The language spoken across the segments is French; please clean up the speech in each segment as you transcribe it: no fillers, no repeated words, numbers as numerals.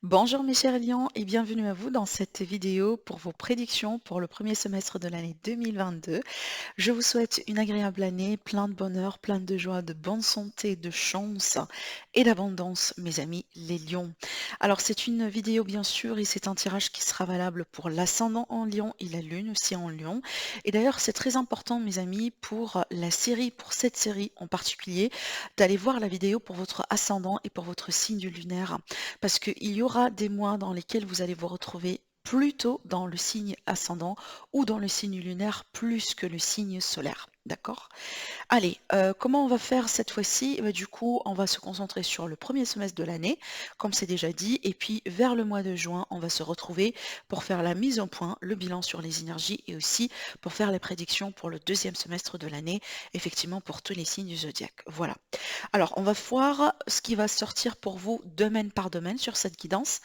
Bonjour mes chers lions et bienvenue à vous dans cette vidéo pour vos prédictions pour le premier semestre de l'année 2022. Je vous souhaite une agréable année, plein de bonheur, plein de joie, de bonne santé, de chance et d'abondance, mes amis les lions. Alors c'est une vidéo bien sûr et c'est un tirage qui sera valable pour l'ascendant en lion et la lune aussi en lion. Et d'ailleurs c'est très important mes amis pour la série, pour cette série en particulier, d'aller voir la vidéo pour votre ascendant et pour votre signe lunaire parce qu'il y aura des mois dans lesquels vous allez vous retrouver plutôt dans le signe ascendant ou dans le signe lunaire plus que le signe solaire. D'accord? Allez, comment on va faire cette fois-ci? Bah, du coup, on va se concentrer sur le premier semestre de l'année, comme c'est déjà dit, et puis vers le mois de juin, on va se retrouver pour faire la mise au point, le bilan sur les énergies et aussi pour faire les prédictions pour le deuxième semestre de l'année, effectivement pour tous les signes du zodiaque. Voilà. Alors, on va voir ce qui va sortir pour vous domaine par domaine sur cette guidance.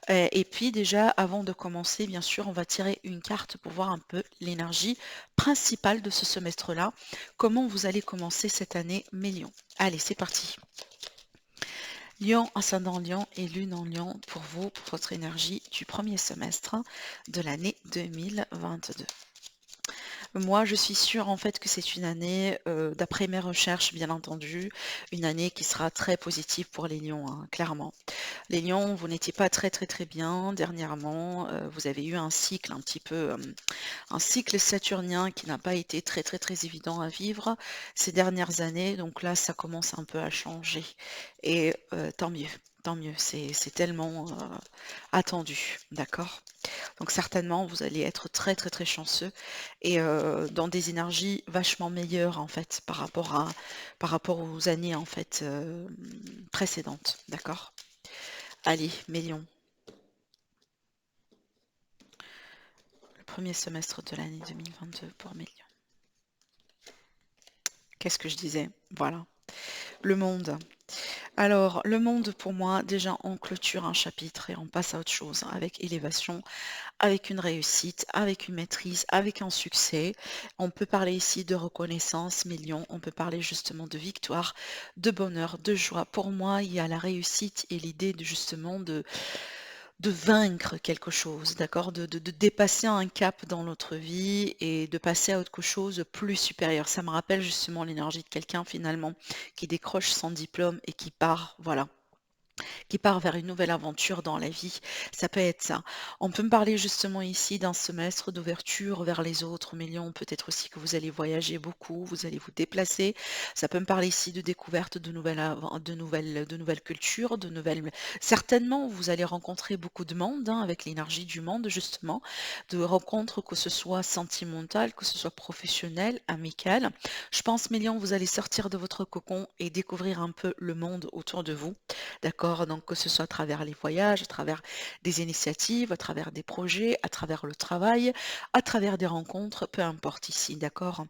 Et puis déjà, avant de commencer, bien sûr, on va tirer une carte pour voir un peu l'énergie principale de ce semestre-là. Comment vous allez commencer cette année, mes lions. Allez, c'est parti. Lion, ascendant Lion et lune en Lion pour vous, pour votre énergie du premier semestre de l'année 2022. Moi, je suis sûre en fait que c'est une année, d'après mes recherches bien entendu, une année qui sera très positive pour les lions, hein, clairement. Les lions, vous n'étiez pas très, très, très bien dernièrement, vous avez eu un cycle un petit peu, un cycle saturnien qui n'a pas été très, très, très évident à vivre ces dernières années, donc là, ça commence un peu à changer et tant mieux, c'est tellement, attendu, d'accord? Donc certainement, vous allez être très, très, très chanceux et dans des énergies vachement meilleures, en fait, par rapport aux années, en fait, précédentes. D'accord? Allez, mes lions, le premier semestre de l'année 2022 pour mes lions. Qu'est-ce que je disais? Voilà. Le monde. Alors, le monde, pour moi, déjà, on clôture un chapitre et on passe à autre chose, hein, avec élévation, avec une réussite, avec une maîtrise, avec un succès. On peut parler ici de reconnaissance, millions, on peut parler justement de victoire, de bonheur, de joie. Pour moi, il y a la réussite et l'idée de justement de vaincre quelque chose, d'accord? De dépasser un cap dans notre vie et de passer à autre chose de plus supérieur. Ça me rappelle justement l'énergie de quelqu'un finalement qui décroche son diplôme et qui part, voilà, qui part vers une nouvelle aventure dans la vie. Ça peut être ça. On peut me parler justement ici d'un semestre d'ouverture vers les autres millions. Peut-être aussi que vous allez voyager beaucoup, vous allez vous déplacer. Ça peut me parler ici de découverte de nouvelles cultures, de nouvelles. Certainement, vous allez rencontrer beaucoup de monde, hein, avec l'énergie du monde justement, de rencontres que ce soit sentimentales, que ce soit professionnelles, amicales. Je pense, millions, vous allez sortir de votre cocon et découvrir un peu le monde autour de vous. D'accord? Donc que ce soit à travers les voyages, à travers des initiatives, à travers des projets, à travers le travail, à travers des rencontres, peu importe ici, d'accord?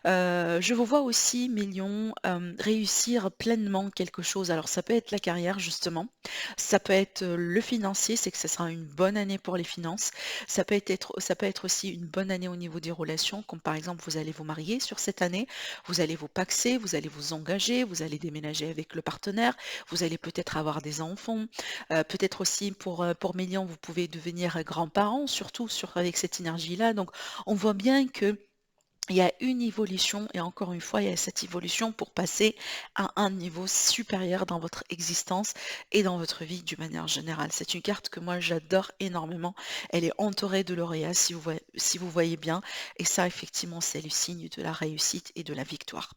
Je vous vois aussi, millions, réussir pleinement quelque chose. Alors ça peut être la carrière justement, ça peut être, le financier, c'est que ce sera une bonne année pour les finances. Ça peut être aussi une bonne année au niveau des relations, comme par exemple vous allez vous marier sur cette année, vous allez vous paxer, vous allez vous engager, vous allez déménager avec le partenaire, vous allez peut-être avoir des enfants, peut-être aussi pour millions, vous pouvez devenir grands-parents, surtout avec cette énergie-là. Donc on voit bien que il y a une évolution et encore une fois, il y a cette évolution pour passer à un niveau supérieur dans votre existence et dans votre vie d'une manière générale. C'est une carte que moi j'adore énormément. Elle est entourée de lauréats si vous voyez bien. Et ça, effectivement, c'est le signe de la réussite et de la victoire.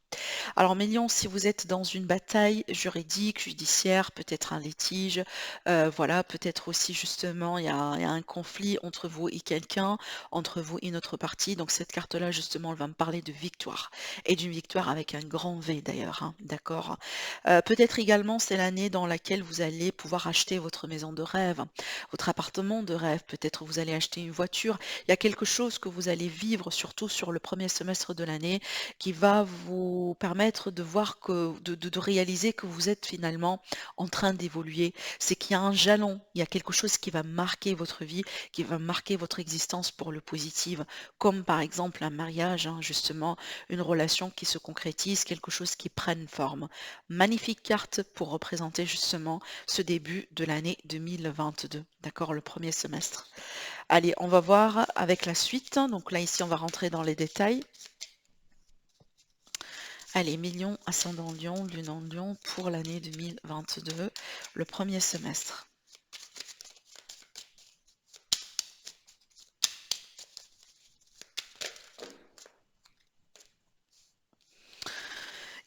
Alors, Mélion, si vous êtes dans une bataille juridique, judiciaire, peut-être un litige, voilà, peut-être aussi justement, il y a un conflit entre vous et quelqu'un, entre vous et une autre partie. Donc, cette carte-là, justement, elle va me parler de victoire et d'une victoire avec un grand V d'ailleurs, hein, d'accord? Peut-être également, c'est l'année dans laquelle vous allez pouvoir acheter votre maison de rêve, votre appartement de rêve. Peut-être vous allez acheter une voiture. Il y a quelque chose que vous allez vivre, surtout sur le premier semestre de l'année, qui va vous permettre de voir de réaliser que vous êtes finalement en train d'évoluer. C'est qu'il y a un jalon, il y a quelque chose qui va marquer votre vie, qui va marquer votre existence pour le positif, comme par exemple un mariage. mariage, hein, justement, une relation qui se concrétise, quelque chose qui prenne forme. Magnifique carte pour représenter justement ce début de l'année 2022, d'accord, le premier semestre. Allez, on va voir avec la suite. Donc là, ici, on va rentrer dans les détails. Allez, million, ascendant Lion, lune en Lion pour l'année 2022, le premier semestre.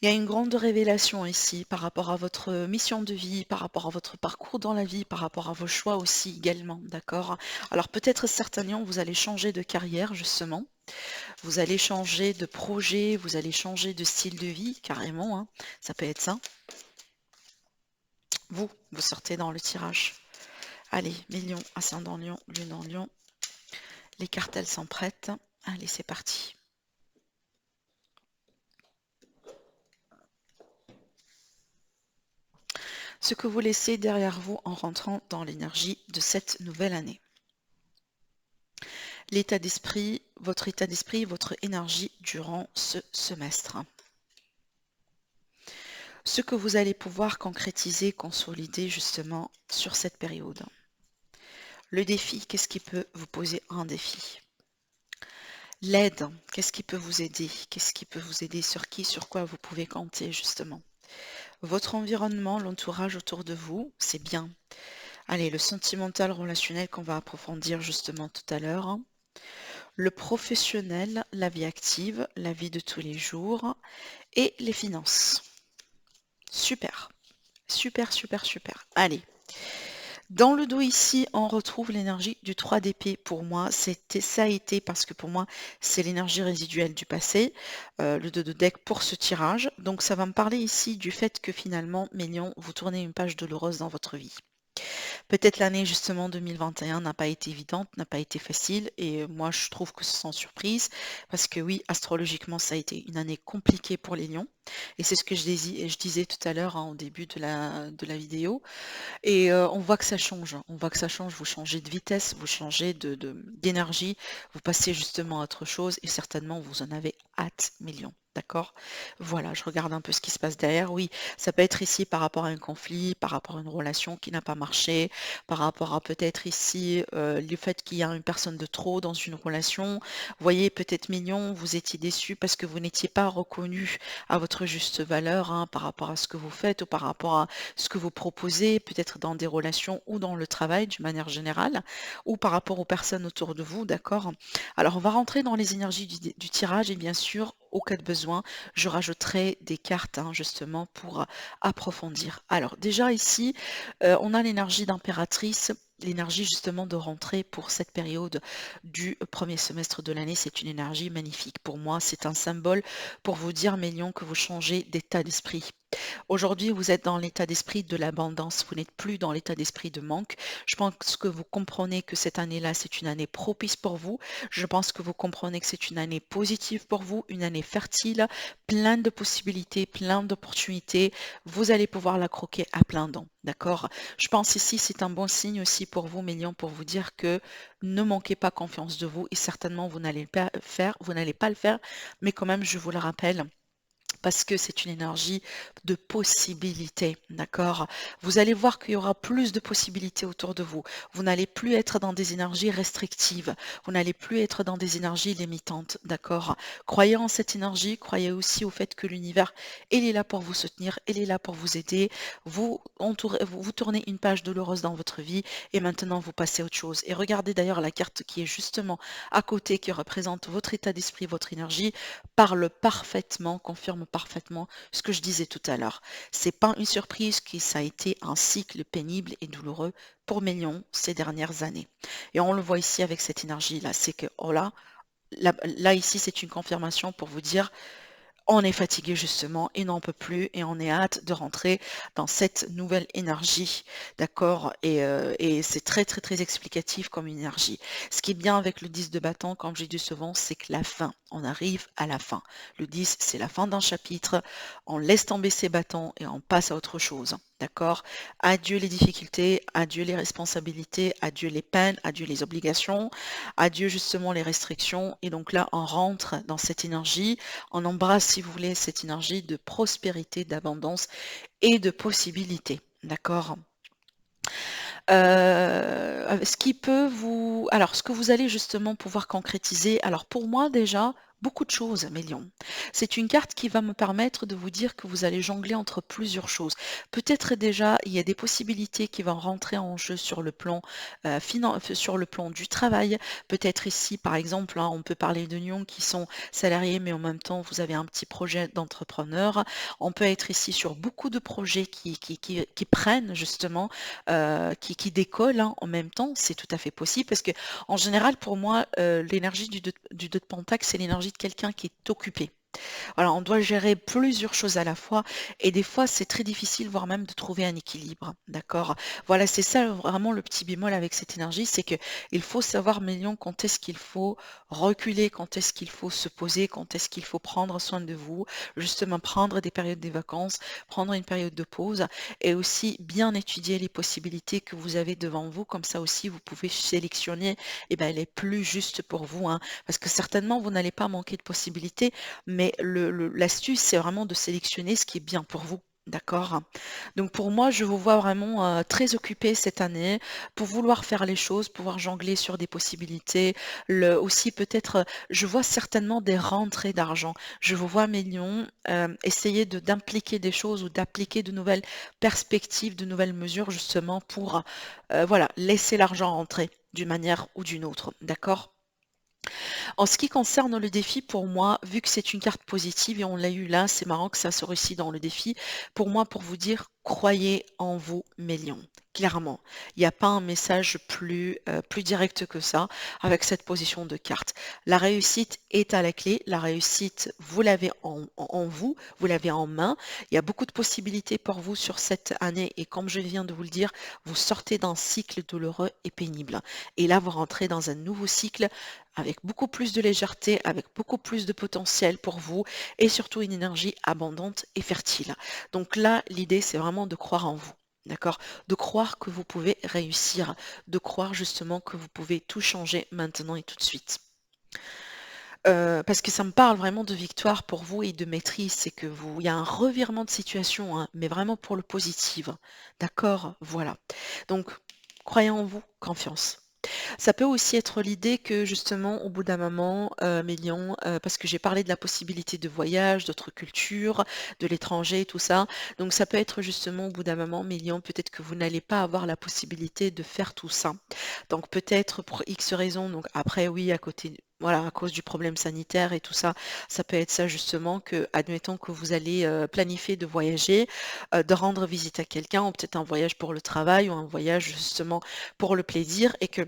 Il y a une grande révélation ici par rapport à votre mission de vie, par rapport à votre parcours dans la vie, par rapport à vos choix aussi également, d'accord? Alors peut-être certains lions, vous allez changer de carrière justement, vous allez changer de projet, vous allez changer de style de vie carrément, hein, ça peut être ça. Vous sortez dans le tirage. Allez, million, ascendant Lion, lune en Lion. Les cartes, elles sont prêtes. Allez, c'est parti. Ce que vous laissez derrière vous en rentrant dans l'énergie de cette nouvelle année. L'état d'esprit, votre énergie durant ce semestre. Ce que vous allez pouvoir concrétiser, consolider justement sur cette période. Le défi, qu'est-ce qui peut vous poser un défi? L'aide, qu'est-ce qui peut vous aider? Qu'est-ce qui peut vous aider? Sur qui, sur quoi vous pouvez compter justement? Votre environnement, l'entourage autour de vous, c'est bien. Allez, le sentimental relationnel qu'on va approfondir justement tout à l'heure. Le professionnel, la vie active, la vie de tous les jours et les finances. Super, super, super, super. Allez. Dans le dos ici, on retrouve l'énergie du 3 d'épée. Pour moi, ça a été parce que pour moi, c'est l'énergie résiduelle du passé, le 2 de deck pour ce tirage. Donc ça va me parler ici du fait que finalement, mes lions, vous tournez une page douloureuse dans votre vie. Peut-être l'année justement 2021 n'a pas été évidente, n'a pas été facile et moi je trouve que c'est sans surprise parce que oui, astrologiquement ça a été une année compliquée pour les lions et c'est ce que je disais tout à l'heure, hein, au début de la vidéo et on voit que ça change, hein. On voit que ça change, vous changez de vitesse, vous changez d'énergie, vous passez justement à autre chose et certainement vous en avez hâte, mes lions. D'accord? Voilà, je regarde un peu ce qui se passe derrière. Oui, ça peut être ici par rapport à un conflit, par rapport à une relation qui n'a pas marché, par rapport à peut-être ici le fait qu'il y a une personne de trop dans une relation. Vous voyez, peut-être mignon, vous étiez déçu parce que vous n'étiez pas reconnu à votre juste valeur, hein, par rapport à ce que vous faites ou par rapport à ce que vous proposez, peut-être dans des relations ou dans le travail d'une manière générale, ou par rapport aux personnes autour de vous, d'accord? Alors, on va rentrer dans les énergies du tirage et bien sûr, au cas de besoin, je rajouterai des cartes, hein, justement pour approfondir. Alors, déjà ici, on a l'énergie d'impératrice. L'énergie justement de rentrée pour cette période du premier semestre de l'année, c'est une énergie magnifique. Pour moi, c'est un symbole pour vous dire, mes lions, que vous changez d'état d'esprit. Aujourd'hui, vous êtes dans l'état d'esprit de l'abondance, vous n'êtes plus dans l'état d'esprit de manque. Je pense que vous comprenez que cette année-là, c'est une année propice pour vous. Je pense que vous comprenez que c'est une année positive pour vous, une année fertile, plein de possibilités, plein d'opportunités. Vous allez pouvoir la croquer à plein dents, d'accord? Je pense ici, c'est un bon signe aussi pour vous, mes lions, pour vous dire que ne manquez pas confiance de vous et certainement vous n'allez pas faire, vous n'allez pas le faire, mais quand même, je vous le rappelle parce que c'est une énergie de possibilités, d'accord? Vous allez voir qu'il y aura plus de possibilités autour de vous. Vous n'allez plus être dans des énergies restrictives. Vous n'allez plus être dans des énergies limitantes, d'accord? Croyez en cette énergie, croyez aussi au fait que l'univers, il est là pour vous soutenir, il est là pour vous aider. Vous tournez une page douloureuse dans votre vie et maintenant vous passez à autre chose. Et regardez d'ailleurs la carte qui est justement à côté, qui représente votre état d'esprit, votre énergie, parle parfaitement, confirme parfaitement ce que je disais tout à l'heure. C'est pas une surprise que ça a été un cycle pénible et douloureux pour mes lions ces dernières années. Et on le voit ici avec cette énergie-là. C'est que, oh là ici, c'est une confirmation pour vous dire on est fatigué justement et n'en peut plus et on est hâte de rentrer dans cette nouvelle énergie, d'accord? Et c'est très très très explicatif comme énergie. Ce qui est bien avec le 10 de bâton, comme j'ai dit souvent, c'est que la fin, on arrive à la fin. Le 10, c'est la fin d'un chapitre, on laisse tomber ses bâtons et on passe à autre chose. D'accord? Adieu les difficultés, adieu les responsabilités, adieu les peines, adieu les obligations, adieu justement les restrictions. Et donc là, on rentre dans cette énergie, on embrasse, si vous voulez, cette énergie de prospérité, d'abondance et de possibilités. D'accord? Ce qui peut vous alors ce que vous allez justement pouvoir concrétiser, alors pour moi déjà, beaucoup de choses, Mélion. C'est une carte qui va me permettre de vous dire que vous allez jongler entre plusieurs choses. Peut-être déjà, il y a des possibilités qui vont rentrer en jeu sur le plan, sur le plan du travail. Peut-être ici, par exemple, hein, on peut parler de Nyons qui sont salariés, mais en même temps, vous avez un petit projet d'entrepreneur. On peut être ici sur beaucoup de projets qui prennent justement qui décolle hein, en même temps, c'est tout à fait possible parce que en général pour moi l'énergie du 2 de Pentacle c'est l'énergie de quelqu'un qui est occupé. Voilà, on doit gérer plusieurs choses à la fois et des fois c'est très difficile, voire même de trouver un équilibre, d'accord? Voilà, c'est ça vraiment le petit bémol avec cette énergie, c'est que il faut savoir, Mélion, quand est-ce qu'il faut reculer, quand est-ce qu'il faut se poser, quand est-ce qu'il faut prendre soin de vous, justement prendre des périodes des vacances, prendre une période de pause et aussi bien étudier les possibilités que vous avez devant vous, comme ça aussi vous pouvez sélectionner les plus justes pour vous, hein, parce que certainement vous n'allez pas manquer de possibilités, mais l'astuce, c'est vraiment de sélectionner ce qui est bien pour vous. D'accord? Donc pour moi, je vous vois vraiment très occupé cette année pour vouloir faire les choses, pouvoir jongler sur des possibilités. Aussi peut-être, je vois certainement des rentrées d'argent. Je vous vois, Mélion, essayer d'impliquer des choses ou d'appliquer de nouvelles perspectives, de nouvelles mesures justement pour voilà, laisser l'argent rentrer d'une manière ou d'une autre. D'accord? En ce qui concerne le défi, pour moi, vu que c'est une carte positive et on l'a eu là, c'est marrant que ça sort ici dans le défi. Pour moi, pour vous dire, croyez en vous, mes lions. Clairement, il n'y a pas un message plus direct que ça avec cette position de carte. La réussite est à la clé. La réussite, vous l'avez en vous, vous l'avez en main. Il y a beaucoup de possibilités pour vous sur cette année et comme je viens de vous le dire, vous sortez d'un cycle douloureux et pénible. Et là, vous rentrez dans un nouveau cycle avec beaucoup plus de légèreté, avec beaucoup plus de potentiel pour vous et surtout une énergie abondante et fertile. Donc là, l'idée, c'est vraiment de croire en vous. D'accord? De croire que vous pouvez réussir, de croire justement que vous pouvez tout changer maintenant et tout de suite. Parce que ça me parle vraiment de victoire pour vous et de maîtrise, c'est que il y a un revirement de situation, hein, mais vraiment pour le positif. D'accord? Voilà. Donc, croyez en vous, confiance. Ça peut aussi être l'idée que justement, au bout d'un moment, Mélion, parce que j'ai parlé de la possibilité de voyage, d'autres cultures, de l'étranger, tout ça. Donc ça peut être justement au bout d'un moment, Mélion, peut-être que vous n'allez pas avoir la possibilité de faire tout ça. Donc peut-être pour X raisons, donc après oui, à côté, voilà, à cause du problème sanitaire et tout ça, ça peut être ça justement que, admettons que vous allez planifier de voyager, de rendre visite à quelqu'un, ou peut-être un voyage pour le travail, ou un voyage justement pour le plaisir, et que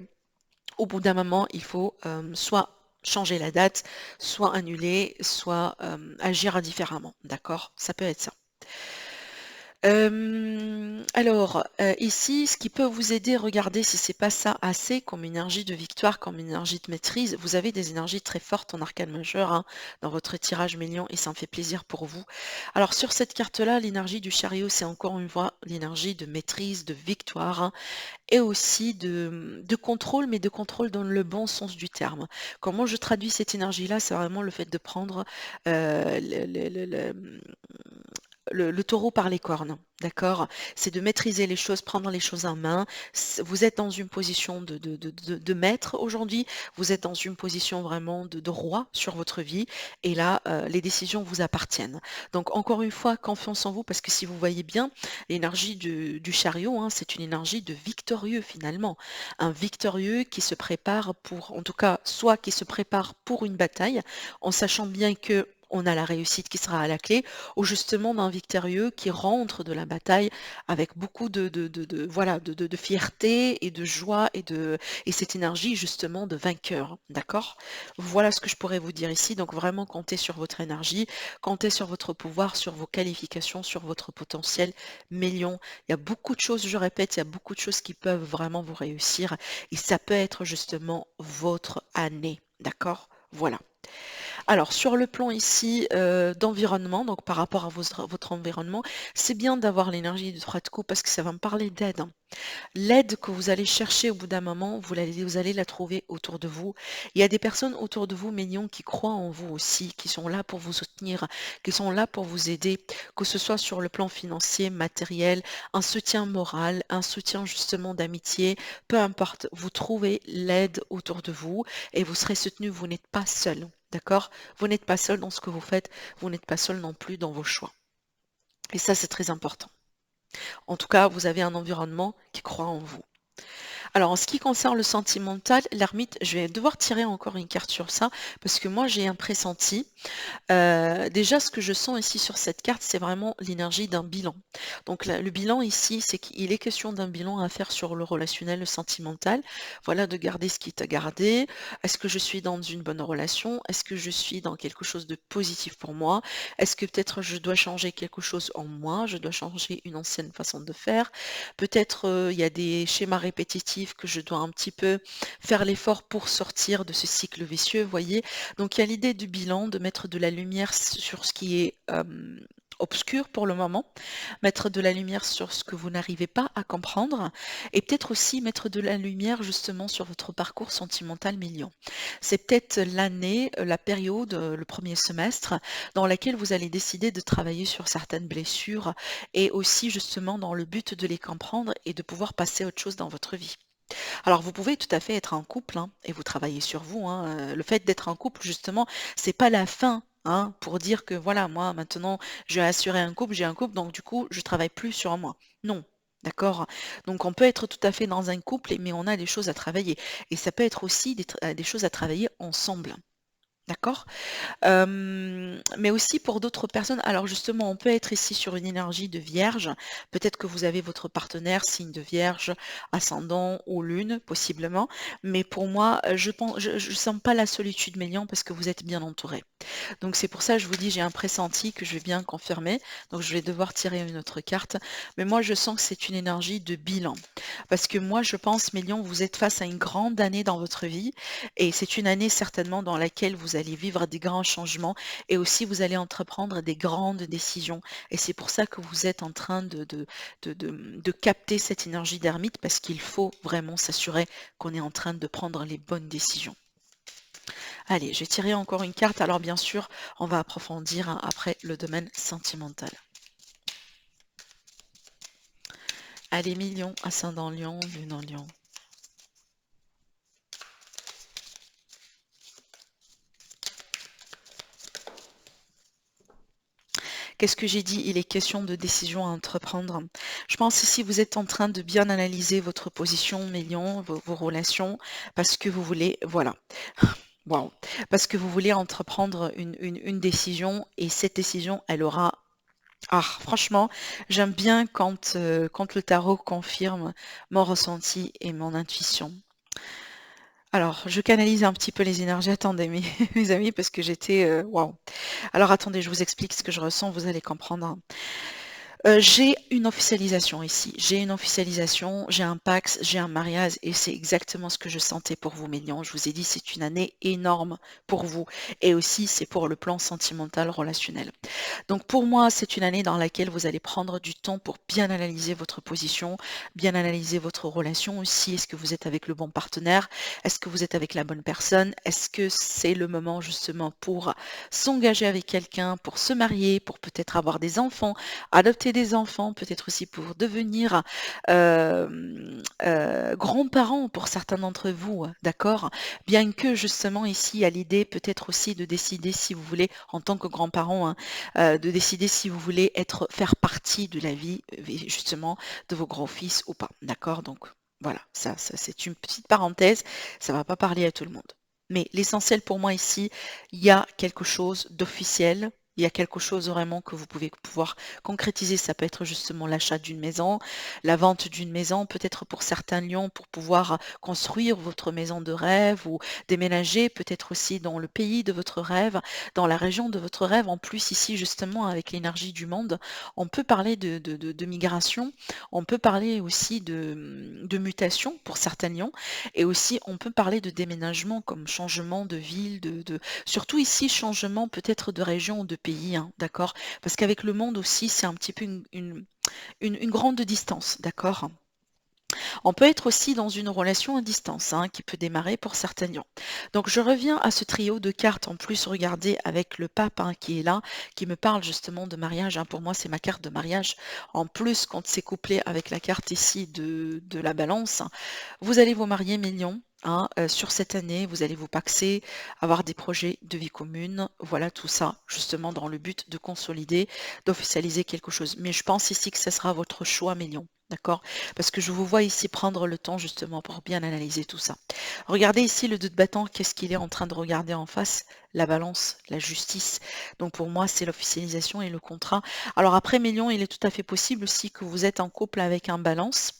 au bout d'un moment, il faut soit changer la date, soit annuler, soit agir différemment. D'accord? Ça peut être ça. Alors, ici, ce qui peut vous aider, regardez si c'est pas ça assez comme énergie de victoire, comme énergie de maîtrise. Vous avez des énergies très fortes en arcane majeur hein, dans votre tirage million et ça me fait plaisir pour vous. Alors sur cette carte-là, l'énergie du chariot, c'est encore une fois l'énergie de maîtrise, de victoire hein, et aussi de contrôle, mais de contrôle dans le bon sens du terme. Comment je traduis cette énergie-là, c'est vraiment le fait de prendre le taureau par les cornes, d'accord? C'est de maîtriser les choses, prendre les choses en main. Vous êtes dans une position de maître aujourd'hui, vous êtes dans une position vraiment de roi sur votre vie, et là, les décisions vous appartiennent. Donc, encore une fois, confiance en vous, parce que si vous voyez bien, l'énergie du chariot, hein, c'est une énergie de victorieux finalement. Un victorieux qui se prépare pour, en tout cas, soit qui se prépare pour une bataille, en sachant bien que on a la réussite qui sera à la clé, ou justement d'un victorieux qui rentre de la bataille avec beaucoup voilà, de fierté et de joie et cette énergie justement de vainqueur. D'accord? Voilà ce que je pourrais vous dire ici. Donc vraiment comptez sur votre énergie, comptez sur votre pouvoir, sur vos qualifications, sur votre potentiel. Millions. Il y a beaucoup de choses, je répète, il y a beaucoup de choses qui peuvent vraiment vous réussir et ça peut être justement votre année. D'accord? Voilà. Alors, sur le plan ici d'environnement, donc par rapport à votre environnement, c'est bien d'avoir l'énergie du 3 de coupe parce que ça va me parler d'aide, hein. L'aide que vous allez chercher au bout d'un moment, vous allez la trouver autour de vous. Il y a des personnes autour de vous, mignons, qui croient en vous aussi, qui sont là pour vous soutenir, qui sont là pour vous aider, que ce soit sur le plan financier, matériel, un soutien moral, un soutien justement d'amitié, peu importe. Vous trouvez l'aide autour de vous et vous serez soutenu. Vous n'êtes pas seul. D'accord? Vous n'êtes pas seul dans ce que vous faites. Vous n'êtes pas seul non plus dans vos choix. Et ça, c'est très important. En tout cas, vous avez un environnement qui croit en vous. Alors, en ce qui concerne le sentimental, l'ermite, je vais devoir tirer encore une carte sur ça, parce que moi, j'ai un pressenti. Déjà, ce que je sens ici sur cette carte, c'est vraiment l'énergie d'un bilan. Donc le bilan ici, c'est qu'il est question d'un bilan à faire sur le relationnel, le sentimental. Voilà, de garder ce qui t'a gardé. Est-ce que je suis dans une bonne relation? Est-ce que je suis dans quelque chose de positif pour moi? Est-ce que peut-être je dois changer quelque chose en moi? Je dois changer une ancienne façon de faire? Peut-être il y a des schémas répétitifs que je dois un petit peu faire l'effort pour sortir de ce cycle vicieux, voyez? Donc il y a l'idée du bilan, de mettre de la lumière sur ce qui est obscur pour le moment, mettre de la lumière sur ce que vous n'arrivez pas à comprendre et peut-être aussi mettre de la lumière justement sur votre parcours sentimental million. C'est peut-être l'année, la période, le premier semestre dans laquelle vous allez décider de travailler sur certaines blessures et aussi justement dans le but de les comprendre et de pouvoir passer à autre chose dans votre vie. Alors vous pouvez tout à fait être en couple, hein, et vous travaillez sur vous, hein, le fait d'être en couple justement, c'est pas la fin, hein, pour dire que voilà, moi maintenant je vais assurer un couple, j'ai un couple, donc du coup je travaille plus sur moi. Non, d'accord? Donc on peut être tout à fait dans un couple, mais on a des choses à travailler et ça peut être aussi des choses à travailler ensemble. D'accord? Mais aussi pour d'autres personnes. Alors justement, on peut être ici sur une énergie de vierge. Peut-être que vous avez votre partenaire, signe de vierge, ascendant ou lune, possiblement. Mais pour moi, je sens pas la solitude Mélian parce que vous êtes bien entouré. Donc c'est pour ça que je vous dis, j'ai un pressenti que je vais bien confirmer. Donc je vais devoir tirer une autre carte. Mais moi, je sens que c'est une énergie de bilan. Parce que moi, je pense, Mélian, vous êtes face à une grande année dans votre vie. Et c'est une année certainement dans laquelle vous allez vivre des grands changements. Et aussi, vous allez entreprendre des grandes décisions. Et c'est pour ça que vous êtes en train de capter cette énergie d'ermite. Parce qu'il faut vraiment s'assurer qu'on est en train de prendre les bonnes décisions. Allez, je vais tirer encore une carte. Alors bien sûr, on va approfondir hein, après le domaine sentimental. Allez, million, ascendant lion, lune en lion. Qu'est-ce que j'ai dit? Il est question de décision à entreprendre. Je pense ici, vous êtes en train de bien analyser votre position, million, vos relations, parce que vous voulez, voilà. Wow. Parce que vous voulez entreprendre une décision et cette décision, elle aura ah, franchement, j'aime bien quand le tarot confirme mon ressenti et mon intuition. Alors, je canalise un petit peu les énergies. Attendez, mes, mes amis, parce que j'étais... waouh. Alors, attendez, je vous explique ce que je ressens, vous allez comprendre. J'ai une officialisation ici. J'ai une officialisation, j'ai un pax, j'ai un mariage et c'est exactement ce que je sentais pour vous, Mélian. Je vous ai dit, c'est une année énorme pour vous et aussi c'est pour le plan sentimental relationnel. Donc pour moi, c'est une année dans laquelle vous allez prendre du temps pour bien analyser votre position, bien analyser votre relation aussi. Est-ce que vous êtes avec le bon partenaire? Est-ce que vous êtes avec la bonne personne? Est-ce que c'est le moment justement pour s'engager avec quelqu'un, pour se marier, pour peut-être avoir des enfants, adopter des enfants, peut-être aussi pour devenir grands-parents pour certains d'entre vous, d'accord? Bien que justement ici, il y a l'idée peut-être aussi de décider si vous voulez, en tant que grands-parents, hein, de décider si vous voulez faire partie de la vie justement de vos grands-fils ou pas, d'accord? Donc voilà, ça c'est une petite parenthèse, ça ne va pas parler à tout le monde. Mais l'essentiel pour moi ici, il y a quelque chose d'officiel, Il y a quelque chose vraiment que vous pouvez pouvoir concrétiser. Ça peut être justement l'achat d'une maison, la vente d'une maison, peut-être pour certains lions, pour pouvoir construire votre maison de rêve ou déménager peut-être aussi dans le pays de votre rêve, dans la région de votre rêve. En plus, ici, justement, avec l'énergie du monde, on peut parler de migration, on peut parler aussi de mutation pour certains lions, et aussi on peut parler de déménagement comme changement de ville, surtout ici, changement peut-être de région ou de pays, hein, d'accord? Parce qu'avec le monde aussi, c'est un petit peu une grande distance, d'accord? On peut être aussi dans une relation à distance, hein, qui peut démarrer pour certains lions. Donc je reviens à ce trio de cartes. En plus, regardez avec le pape, hein, qui est là, qui me parle justement de mariage, hein. Pour moi, c'est ma carte de mariage. En plus, quand c'est couplé avec la carte ici de la balance, vous allez vous marier, mes lions. Hein, sur cette année, vous allez vous paxer, avoir des projets de vie commune, voilà tout ça, justement dans le but de consolider, d'officialiser quelque chose. Mais je pense ici que ce sera votre choix, mes lions, d'accord? Parce que je vous vois ici prendre le temps justement pour bien analyser tout ça. Regardez ici le 2 de bâton, qu'est-ce qu'il est en train de regarder en face? La balance, la justice. Donc pour moi, c'est l'officialisation et le contrat. Alors après, mes lions, il est tout à fait possible aussi que vous êtes en couple avec un balance,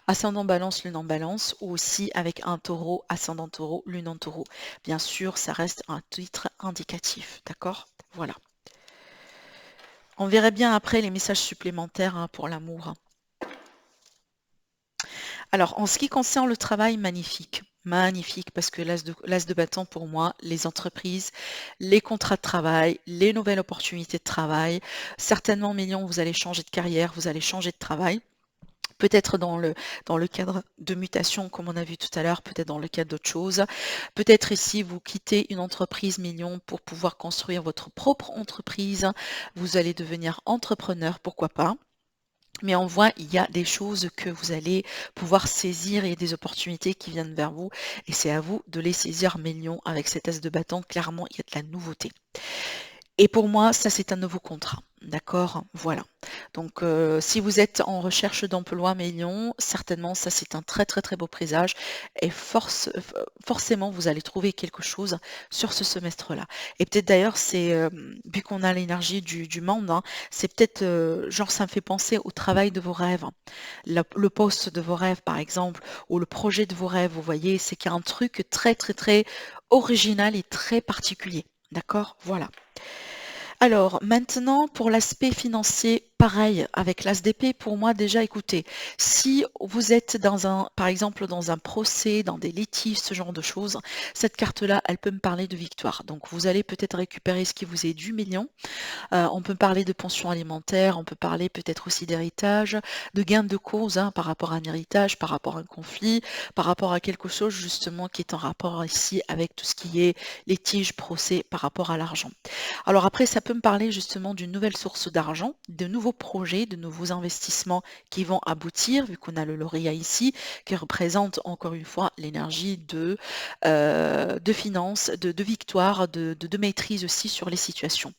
ascendant balance, lune en balance, ou aussi avec un taureau, ascendant taureau, lune en taureau. Bien sûr, ça reste un titre indicatif, d'accord? Voilà. On verrait bien après les messages supplémentaires, hein, pour l'amour. Alors, en ce qui concerne le travail, magnifique. Magnifique, parce que l'as de bâton pour moi, les entreprises, les contrats de travail, les nouvelles opportunités de travail. Certainement, millions, vous allez changer de carrière, vous allez changer de travail. Peut-être dans le cadre de mutation, comme on a vu tout à l'heure, peut-être dans le cadre d'autre chose. Peut-être ici, vous quittez une entreprise million pour pouvoir construire votre propre entreprise. Vous allez devenir entrepreneur, pourquoi pas. Mais on voit, il y a des choses que vous allez pouvoir saisir et des opportunités qui viennent vers vous. Et c'est à vous de les saisir, millions, avec cet as de bâton. Clairement, il y a de la nouveauté. Et pour moi, ça, c'est un nouveau contrat. D'accord? Voilà. Donc, si vous êtes en recherche d'emploi, millions, certainement, ça, c'est un très, très, très beau présage. Et forcément, vous allez trouver quelque chose sur ce semestre-là. Et peut-être d'ailleurs, c'est, vu qu'on a l'énergie du monde, hein, c'est peut-être, genre, ça me fait penser au travail de vos rêves, hein. Le poste de vos rêves, par exemple, ou le projet de vos rêves, vous voyez, c'est qu'il y a un truc très, très, très original et très particulier. D'accord? Voilà. Alors maintenant, pour l'aspect financier, pareil, avec l'ASDP, pour moi déjà, écoutez, si vous êtes dans un, par exemple, dans un procès, dans des litiges, ce genre de choses, cette carte-là, elle peut me parler de victoire. Donc vous allez peut-être récupérer ce qui vous est dû, million. On peut parler de pension alimentaire, on peut parler peut-être aussi d'héritage, de gain de cause, hein, par rapport à un héritage, par rapport à un conflit, par rapport à quelque chose justement qui est en rapport ici avec tout ce qui est litige, procès, par rapport à l'argent. Alors après, ça peut me parler justement d'une nouvelle source d'argent, de nouveaux projets, de nouveaux investissements qui vont aboutir, vu qu'on a le lauréat ici, qui représente encore une fois l'énergie de finance, de victoire, de maîtrise aussi sur les situations.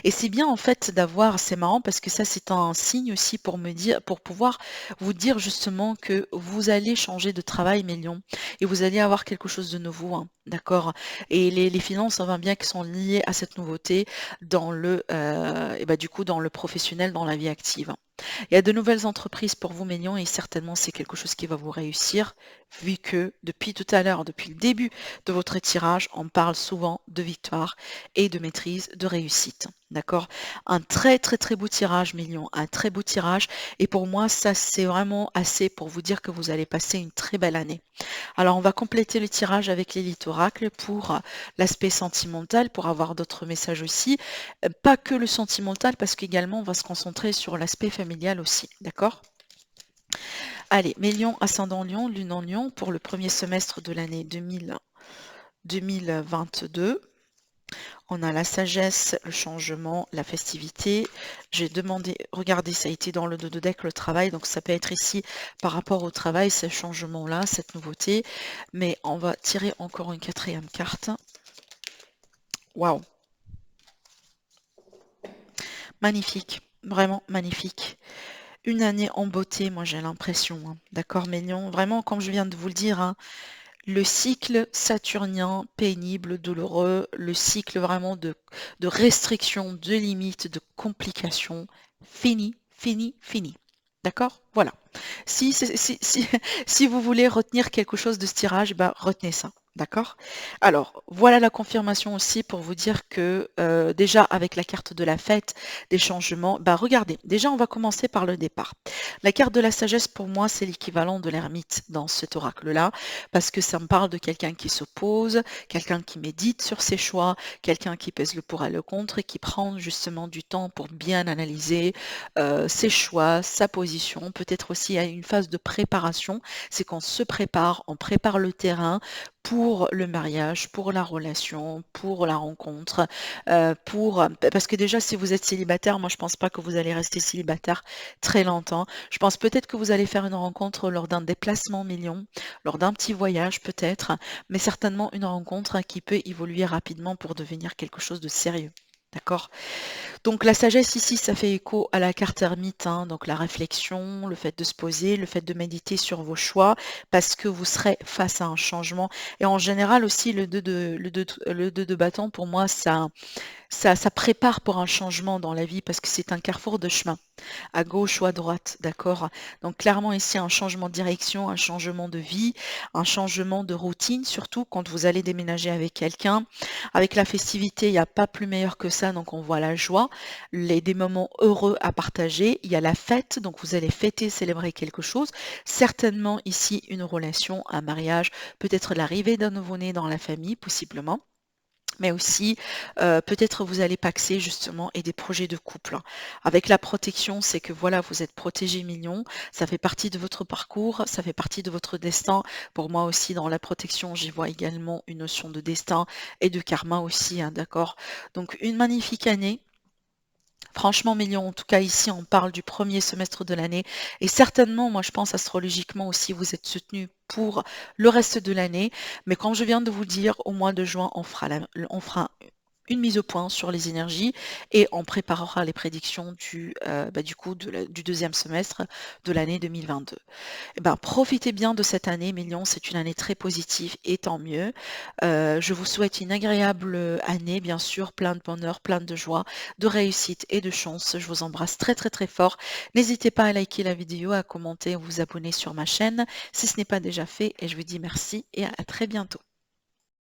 Et c'est bien en fait d'avoir, c'est marrant parce que ça c'est un signe aussi pour me dire, pour pouvoir vous dire justement que vous allez changer de travail, Mélion, et vous allez avoir quelque chose de nouveau, hein, d'accord? Et les finances, on voit bien qu'elles sont liées à cette nouveauté dans et bah, du coup dans le professionnel, dans la vie active. Il y a de nouvelles entreprises pour vous, Mélion, et certainement c'est quelque chose qui va vous réussir, vu que depuis tout à l'heure, depuis le début de votre tirage, on parle souvent de victoire et de maîtrise, de réussite. D'accord? Un très très très beau tirage, Mélion, un très beau tirage. Et pour moi, ça c'est vraiment assez pour vous dire que vous allez passer une très belle année. Alors, on va compléter le tirage avec l'élite oracle pour l'aspect sentimental, pour avoir d'autres messages aussi. Pas que le sentimental, parce qu'également, on va se concentrer sur l'aspect familial aussi. D'accord? Allez, mes lions, ascendant lion, lune en lion, pour le premier semestre de l'année 2022. On a la sagesse, le changement, la festivité. J'ai demandé, regardez, ça a été dans le dos de deck, le travail, donc ça peut être ici par rapport au travail, ce changement-là, cette nouveauté. Mais on va tirer encore une quatrième carte. Waouh! Magnifique, vraiment magnifique. Une année en beauté, moi j'ai l'impression, hein. D'accord, Mélion? Vraiment, comme je viens de vous le dire, hein, le cycle saturnien pénible, douloureux, le cycle vraiment de restrictions, de limites, de complications, fini, fini, fini. D'accord? Voilà. Si vous voulez retenir quelque chose de ce tirage, bah, retenez ça. D'accord? Alors, voilà la confirmation aussi pour vous dire que déjà avec la carte de la fête, des changements, bah regardez, déjà on va commencer par le départ. La carte de la sagesse pour moi, c'est l'équivalent de l'ermite dans cet oracle-là, parce que ça me parle de quelqu'un qui s'oppose, quelqu'un qui médite sur ses choix, quelqu'un qui pèse le pour et le contre et qui prend justement du temps pour bien analyser ses choix, sa position, peut-être aussi à une phase de préparation, c'est qu'on se prépare, on prépare le terrain pour le mariage, pour la relation, pour la rencontre, parce que déjà si vous êtes célibataire, moi je pense pas que vous allez rester célibataire très longtemps. Je pense peut-être que vous allez faire une rencontre lors d'un déplacement million, lors d'un petit voyage peut-être, mais certainement une rencontre qui peut évoluer rapidement pour devenir quelque chose de sérieux. D'accord? Donc la sagesse ici, ça fait écho à la carte ermite, hein, donc la réflexion, le fait de se poser, le fait de méditer sur vos choix, parce que vous serez face à un changement. Et en général aussi, le 2 de bâton, pour moi, ça prépare pour un changement dans la vie, parce que c'est un carrefour de chemin à gauche ou à droite, d'accord? Donc clairement ici un changement de direction, un changement de vie, un changement de routine, surtout quand vous allez déménager avec quelqu'un. Avec la festivité, il n'y a pas plus meilleur que ça, donc on voit la joie, des moments heureux à partager. Il y a la fête, donc vous allez fêter, célébrer quelque chose. Certainement ici une relation, un mariage, peut-être l'arrivée d'un nouveau-né dans la famille, possiblement. Mais aussi, peut-être vous allez paxer justement et des projets de couple, hein. Avec la protection, c'est que voilà, vous êtes protégé mignon, ça fait partie de votre parcours, ça fait partie de votre destin. Pour moi aussi, dans la protection, j'y vois également une notion de destin et de karma aussi, hein, d'accord? Donc une magnifique année. Franchement, million, en tout cas ici, on parle du premier semestre de l'année. Et certainement, moi je pense astrologiquement aussi, vous êtes soutenu pour le reste de l'année. Mais comme je viens de vous dire, au mois de juin, on fera une mise au point sur les énergies et on préparera les prédictions du coup du deuxième semestre de l'année 2022. Eh ben, profitez bien de cette année, million, c'est une année très positive et tant mieux. Je vous souhaite une agréable année, bien sûr, plein de bonheur, plein de joie, de réussite et de chance. Je vous embrasse très très très fort. N'hésitez pas à liker la vidéo, à commenter, à vous abonner sur ma chaîne si ce n'est pas déjà fait et je vous dis merci et à très bientôt.